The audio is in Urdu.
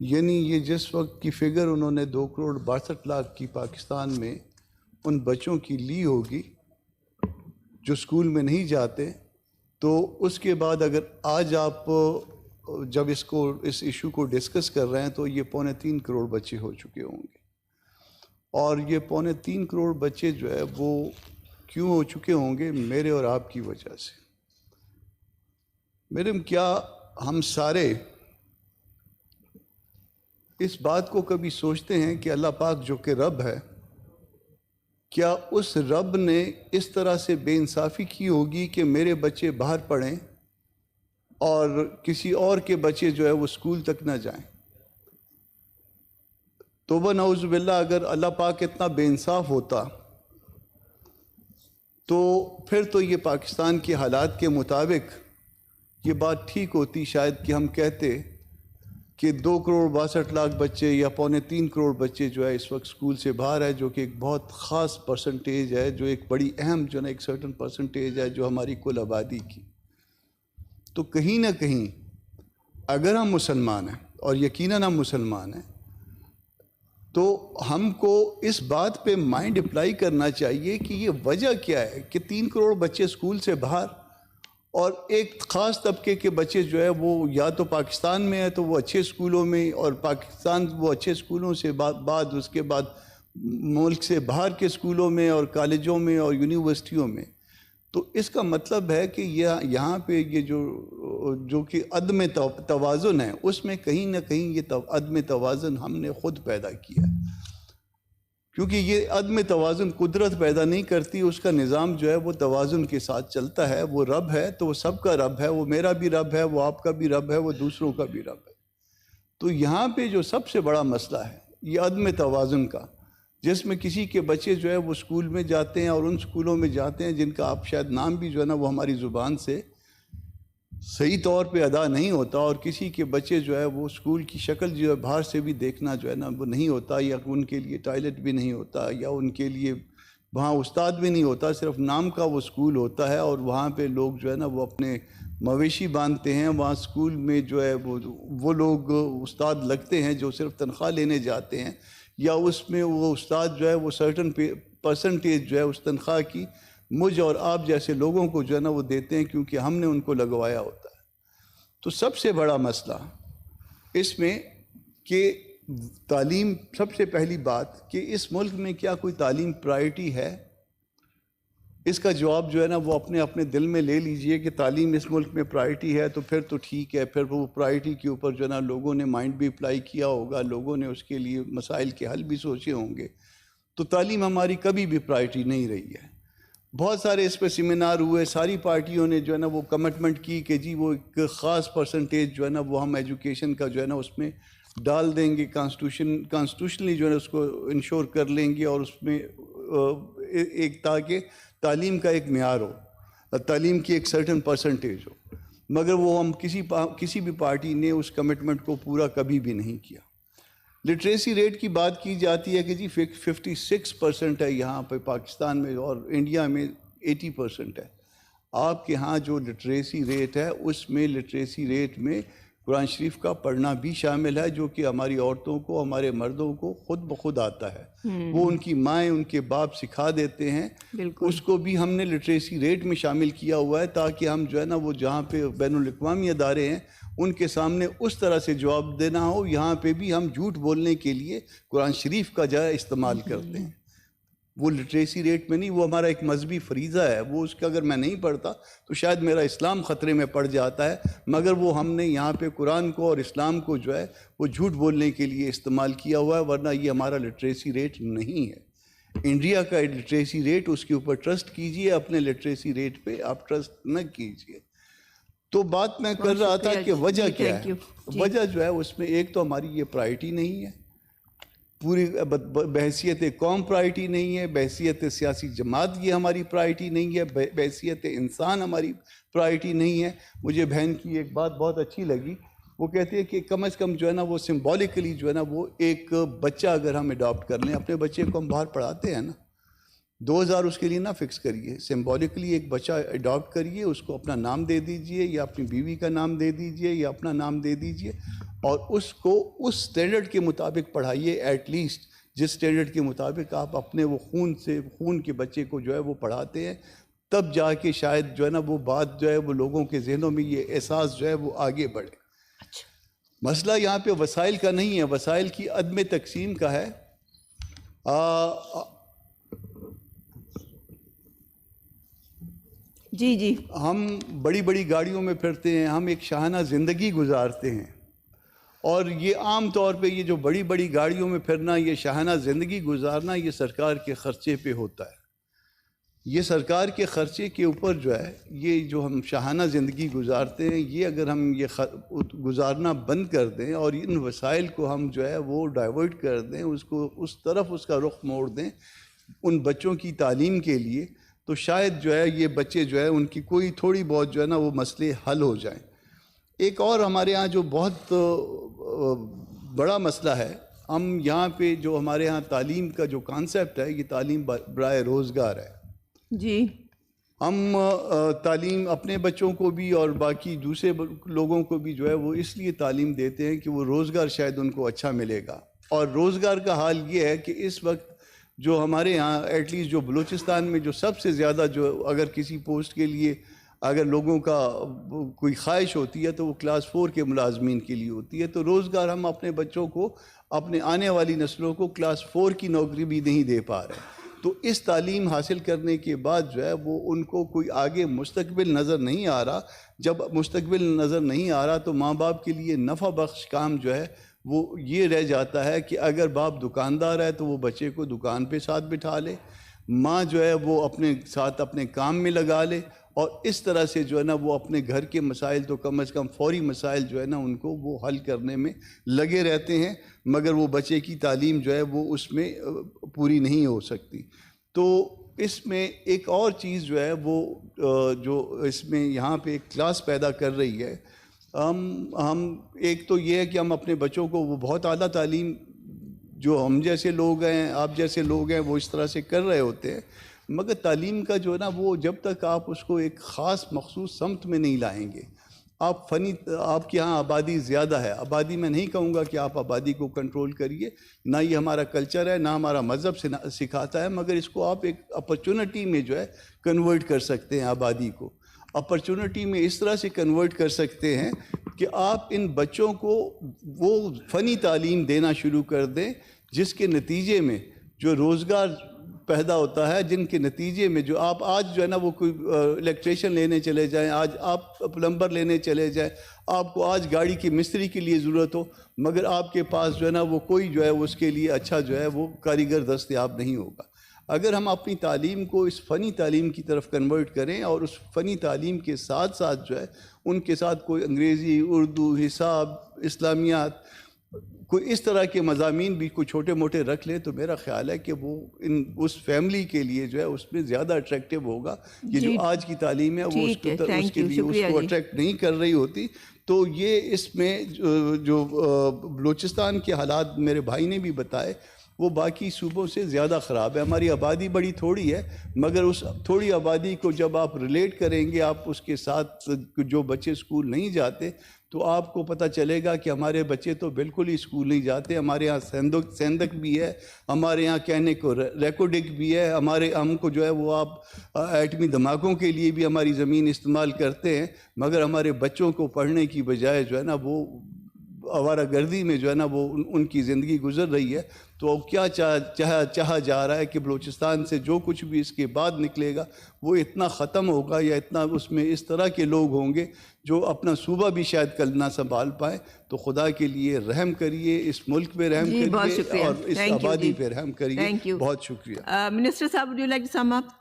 یعنی یہ جس وقت کی فگر انہوں نے 2,62,00,000 کی پاکستان میں ان بچوں کی لی ہوگی جو اسکول میں نہیں جاتے، تو اس کے بعد اگر آج آپ جب اس ایشو کو ڈسکس کر رہے ہیں تو یہ 3.25 کروڑ بچے ہو چکے ہوں گے، اور یہ 3.25 کروڑ بچے جو ہے وہ کیوں ہو چکے ہوں گے؟ میرے اور آپ کی وجہ سے۔ میڈم، کیا ہم سارے اس بات کو کبھی سوچتے ہیں کہ اللہ پاک جو کہ رب ہے، کیا اس رب نے اس طرح سے بے انصافی کی ہوگی کہ میرے بچے باہر پڑھیں اور کسی اور کے بچے جو ہے وہ اسکول تک نہ جائیں؟ توبہ نعوذ باللہ، اگر اللہ پاک اتنا بے انصاف ہوتا تو پھر تو یہ پاکستان کے حالات کے مطابق یہ بات ٹھیک ہوتی شاید کہ ہم کہتے کہ 2,62,00,000 بچے یا 3.25 کروڑ بچے جو ہے اس وقت اسکول سے باہر ہے، جو کہ ایک بہت خاص پرسنٹیج ہے، جو ایک بڑی اہم جو ہے ایک سرٹن پرسنٹیج ہے جو ہماری کل آبادی کی۔ تو کہیں نہ کہیں اگر ہم مسلمان ہیں، اور یقیناً ہم مسلمان ہیں، تو ہم کو اس بات پہ مائنڈ اپلائی کرنا چاہیے کہ یہ وجہ کیا ہے کہ 3 کروڑ بچے اسکول سے باہر، اور ایک خاص طبقے کے بچے جو ہے وہ یا تو پاکستان میں ہے تو وہ اچھے اسکولوں میں، اور پاکستان وہ اچھے اسکولوں سے بعد اس کے بعد ملک سے باہر کے اسکولوں میں اور کالجوں میں اور یونیورسٹیوں میں۔ تو اس کا مطلب ہے کہ یہاں پہ یہ جو کہ عدم توازن ہے، اس میں کہیں نہ کہیں یہ عدم توازن ہم نے خود پیدا کیا ہے، کیونکہ یہ عدم توازن قدرت پیدا نہیں کرتی، اس کا نظام جو ہے وہ توازن کے ساتھ چلتا ہے۔ وہ رب ہے تو وہ سب کا رب ہے، وہ میرا بھی رب ہے، وہ آپ کا بھی رب ہے، وہ دوسروں کا بھی رب ہے۔ تو یہاں پہ جو سب سے بڑا مسئلہ ہے یہ عدم توازن کا، جس میں کسی کے بچے جو ہے وہ اسکول میں جاتے ہیں اور ان اسکولوں میں جاتے ہیں جن کا آپ شاید نام بھی جو ہے نا وہ ہماری زبان سے صحیح طور پہ ادا نہیں ہوتا، اور کسی کے بچے جو ہے وہ اسکول کی شکل جو ہے باہر سے بھی دیکھنا جو ہے نا وہ نہیں ہوتا، یا ان کے لیے ٹوائلٹ بھی نہیں ہوتا، یا ان کے لیے وہاں استاد بھی نہیں ہوتا، صرف نام کا وہ اسکول ہوتا ہے، اور وہاں پہ لوگ جو ہے نا وہ اپنے مویشی باندھتے ہیں۔ وہاں اسکول میں جو ہے وہ لوگ استاد لگتے ہیں جو صرف تنخواہ لینے جاتے ہیں، یا اس میں وہ استاد جو ہے وہ سرٹن پرسنٹیج جو ہے اس تنخواہ کی مجھ اور آپ جیسے لوگوں کو جو ہے نا وہ دیتے ہیں کیونکہ ہم نے ان کو لگوایا ہوتا ہے۔ تو سب سے بڑا مسئلہ اس میں کہ تعلیم، سب سے پہلی بات کہ اس ملک میں کیا کوئی تعلیم پرائرٹی ہے؟ اس کا جواب جو ہے نا وہ اپنے دل میں لے لیجئے کہ تعلیم اس ملک میں پرائرٹی ہے، تو پھر تو ٹھیک ہے، پھر وہ پرائرٹی کے اوپر جو ہے نا لوگوں نے مائنڈ بھی اپلائی کیا ہوگا، لوگوں نے اس کے لیے مسائل کے حل بھی سوچے ہوں گے۔ تو تعلیم ہماری کبھی بھی پرائرٹی نہیں رہی ہے۔ بہت سارے اس پہ سیمینار ہوئے، ساری پارٹیوں نے جو ہے نا وہ کمٹمنٹ کی کہ جی وہ ایک خاص پرسنٹیج جو ہے نا وہ ہم ایجوکیشن کا جو ہے نا اس میں ڈال دیں گے، کانسٹیٹیوشنلی جو ہے نا اس کو انشور کر لیں گے، اور اس میں ایک تاکہ تعلیم کا ایک معیار ہو، تعلیم کی ایک سرٹن پرسنٹیج ہو۔ مگر وہ ہم کسی بھی پارٹی نے اس کمٹمنٹ کو پورا کبھی بھی نہیں کیا۔ لٹریسی ریٹ کی بات کی جاتی ہے کہ جی 56% ہے یہاں پہ پاکستان میں، اور انڈیا میں 80% ہے۔ آپ کے ہاں جو لٹریسی ریٹ ہے اس میں لٹریسی ریٹ میں قرآن شریف کا پڑھنا بھی شامل ہے، جو کہ ہماری عورتوں کو، ہمارے مردوں کو خود بخود آتا ہے، وہ ان کی مائیں، ان کے باپ سکھا دیتے ہیں۔ اس کو بھی ہم نے لٹریسی ریٹ میں شامل کیا ہوا ہے تاکہ ہم جو ہے نا وہ جہاں پہ بین الاقوامی ادارے ہیں ان کے سامنے اس طرح سے جواب دینا ہو، یہاں پہ بھی ہم جھوٹ بولنے کے لیے قرآن شریف کا جو ہے استعمال کرتے ہیں۔ وہ لٹریسی ریٹ میں نہیں، وہ ہمارا ایک مذہبی فریضہ ہے، وہ اس کا اگر میں نہیں پڑھتا تو شاید میرا اسلام خطرے میں پڑ جاتا ہے، مگر وہ ہم نے یہاں پہ قرآن کو اور اسلام کو جو ہے وہ جھوٹ بولنے کے لیے استعمال کیا ہوا ہے، ورنہ یہ ہمارا لٹریسی ریٹ نہیں ہے۔ انڈیا کا لٹریسی ریٹ، اس کے اوپر ٹرسٹ کیجئے، اپنے لٹریسی ریٹ پہ آپ ٹرسٹ نہ کیجئے۔ تو بات میں کر رہا تھا کہ وجہ کیا ہے؟ وجہ جو ہے اس میں ایک تو ہماری یہ پرائرٹی نہیں ہے، پوری بحیثیت قوم پرائرٹی نہیں ہے، بحیثیت سیاسی جماعت یہ ہماری پرائرٹی نہیں ہے، بحیثیت انسان ہماری پرائرٹی نہیں ہے۔ مجھے بہن کی ایک بات بہت اچھی لگی، وہ کہتے ہیں کہ کم از کم جو ہے نا وہ سمبولیکلی جو ہے نا وہ ایک بچہ اگر ہم اڈاپٹ کر لیں، اپنے بچے کو ہم باہر پڑھاتے ہیں نا، 2000 اس کے لیے نہ فکس کریے، سمبولکلی ایک بچہ اڈاپٹ کریے، اس کو اپنا نام دے دیجئے یا اپنی بیوی کا نام دے دیجئے یا اپنا نام دے دیجئے، اور اس کو اس سٹینڈرڈ کے مطابق پڑھائیے، ایٹ لیسٹ جس سٹینڈرڈ کے مطابق آپ اپنے وہ خون کے بچے کو جو ہے وہ پڑھاتے ہیں، تب جا کے شاید جو ہے نا وہ بات جو ہے وہ لوگوں کے ذہنوں میں یہ احساس جو ہے وہ آگے بڑھے۔ مسئلہ یہاں پہ وسائل کا نہیں ہے، وسائل کی عدم تقسیم کا ہے۔ جی ہم بڑی بڑی گاڑیوں میں پھرتے ہیں، ہم ایک شاہانہ زندگی گزارتے ہیں، اور یہ عام طور پہ یہ جو بڑی بڑی گاڑیوں میں پھرنا، یہ شاہانہ زندگی گزارنا، یہ سرکار کے خرچے پہ ہوتا ہے۔ یہ سرکار کے خرچے کے اوپر جو ہے یہ جو ہم شاہانہ زندگی گزارتے ہیں، یہ اگر ہم یہ گزارنا بند کر دیں اور ان وسائل کو ہم جو ہے وہ ڈائیورٹ کر دیں، اس کو اس طرف اس کا رخ موڑ دیں ان بچوں کی تعلیم کے لیے، تو شاید جو ہے یہ بچے جو ہے ان کی کوئی تھوڑی بہت جو ہے نا وہ مسئلے حل ہو جائیں۔ ایک اور ہمارے ہاں جو بہت بڑا مسئلہ ہے، ہم یہاں پہ جو ہمارے ہاں تعلیم کا جو کانسیپٹ ہے، یہ تعلیم برائے روزگار ہے۔ جی، ہم تعلیم اپنے بچوں کو بھی اور باقی دوسرے لوگوں کو بھی جو ہے وہ اس لیے تعلیم دیتے ہیں کہ وہ روزگار شاید ان کو اچھا ملے گا، اور روزگار کا حال یہ ہے کہ اس وقت جو ہمارے ہاں ایٹ لیسٹ جو بلوچستان میں جو سب سے زیادہ جو اگر کسی پوسٹ کے لیے اگر لوگوں کا کوئی خواہش ہوتی ہے تو وہ کلاس 4 کے ملازمین کے لیے ہوتی ہے، تو روزگار ہم اپنے بچوں کو، اپنے آنے والی نسلوں کو کلاس 4 کی نوکری بھی نہیں دے پا رہے۔ تو اس تعلیم حاصل کرنے کے بعد جو ہے وہ ان کو کوئی آگے مستقبل نظر نہیں آ رہا۔ جب مستقبل نظر نہیں آ رہا تو ماں باپ کے لیے نفع بخش کام جو ہے وہ یہ رہ جاتا ہے کہ اگر باپ دکاندار ہے تو وہ بچے کو دکان پہ ساتھ بٹھا لے، ماں جو ہے وہ اپنے ساتھ اپنے کام میں لگا لے، اور اس طرح سے جو ہے نا وہ اپنے گھر کے مسائل تو کم از کم فوری مسائل جو ہے نا ان کو وہ حل کرنے میں لگے رہتے ہیں، مگر وہ بچے کی تعلیم جو ہے وہ اس میں پوری نہیں ہو سکتی۔ تو اس میں ایک اور چیز جو ہے وہ جو اس میں یہاں پہ ایک کلاس پیدا کر رہی ہے، ہم ایک تو یہ ہے کہ ہم اپنے بچوں کو وہ بہت اعلیٰ تعلیم جو ہم جیسے لوگ ہیں، آپ جیسے لوگ ہیں، وہ اس طرح سے کر رہے ہوتے ہیں، مگر تعلیم کا جو ہے نا وہ جب تک آپ اس کو ایک خاص مخصوص سمت میں نہیں لائیں گے، آپ کے ہاں آبادی زیادہ ہے، آبادی میں نہیں کہوں گا کہ آپ آبادی کو کنٹرول کریے، نہ یہ ہمارا کلچر ہے، نہ ہمارا مذہب سکھاتا ہے، مگر اس کو آپ ایک اپرچونٹی میں جو ہے کنورٹ کر سکتے ہیں۔ آبادی کو اپرچونٹی میں اس طرح سے کنورٹ کر سکتے ہیں کہ آپ ان بچوں کو وہ فنی تعلیم دینا شروع کر دیں جس کے نتیجے میں جو روزگار پیدا ہوتا ہے، جن کے نتیجے میں جو آپ آج جو ہے نا وہ کوئی الیکٹریشین لینے چلے جائیں، آج آپ پلمبر لینے چلے جائیں، آپ کو آج گاڑی کی مستری کے لیے ضرورت ہو، مگر آپ کے پاس جو ہے نا وہ کوئی جو ہے اس کے لیے اچھا جو ہے وہ کاریگر دستیاب نہیں ہوگا۔ اگر ہم اپنی تعلیم کو اس فنی تعلیم کی طرف کنورٹ کریں اور اس فنی تعلیم کے ساتھ ساتھ جو ہے ان کے ساتھ کوئی انگریزی، اردو، حساب، اسلامیات، کوئی اس طرح کے مضامین بھی کوئی چھوٹے موٹے رکھ لیں، تو میرا خیال ہے کہ وہ اس فیملی کے لیے جو ہے اس میں زیادہ اٹریکٹیو ہوگا۔ یہ جو آج کی تعلیم ہے وہ اس کے لیے اس کو اٹریکٹ نہیں کر رہی ہوتی۔ تو یہ اس میں جو بلوچستان کے حالات میرے بھائی نے بھی بتائے وہ باقی صوبوں سے زیادہ خراب ہے۔ ہماری آبادی بڑی تھوڑی ہے، مگر اس تھوڑی آبادی کو جب آپ ریلیٹ کریں گے، آپ اس کے ساتھ جو بچے اسکول نہیں جاتے، تو آپ کو پتہ چلے گا کہ ہمارے بچے تو بالکل ہی اسکول نہیں جاتے۔ ہمارے یہاں سیندک بھی ہے، ہمارے یہاں کہنے کو ریکوڈک بھی ہے، ہم کو جو ہے وہ آپ ایٹمی دھماکوں کے لیے بھی ہماری زمین استعمال کرتے ہیں، مگر ہمارے بچوں کو پڑھنے کی بجائے جو ہے نا وہ آوارہ گردی میں جو ہے نا وہ ان کی زندگی گزر رہی ہے۔ تو کیا چاہا جا رہا ہے کہ بلوچستان سے جو کچھ بھی اس کے بعد نکلے گا وہ اتنا ختم ہوگا، یا اتنا اس میں اس طرح کے لوگ ہوں گے جو اپنا صوبہ بھی شاید کل نہ سنبھال پائیں۔ تو خدا کے لیے رحم کریے، اس ملک پہ رحم کریے اور اس آبادی پہ رحم کریے۔ بہت شکریہ۔ منسٹر صاحب، would you like to sum up?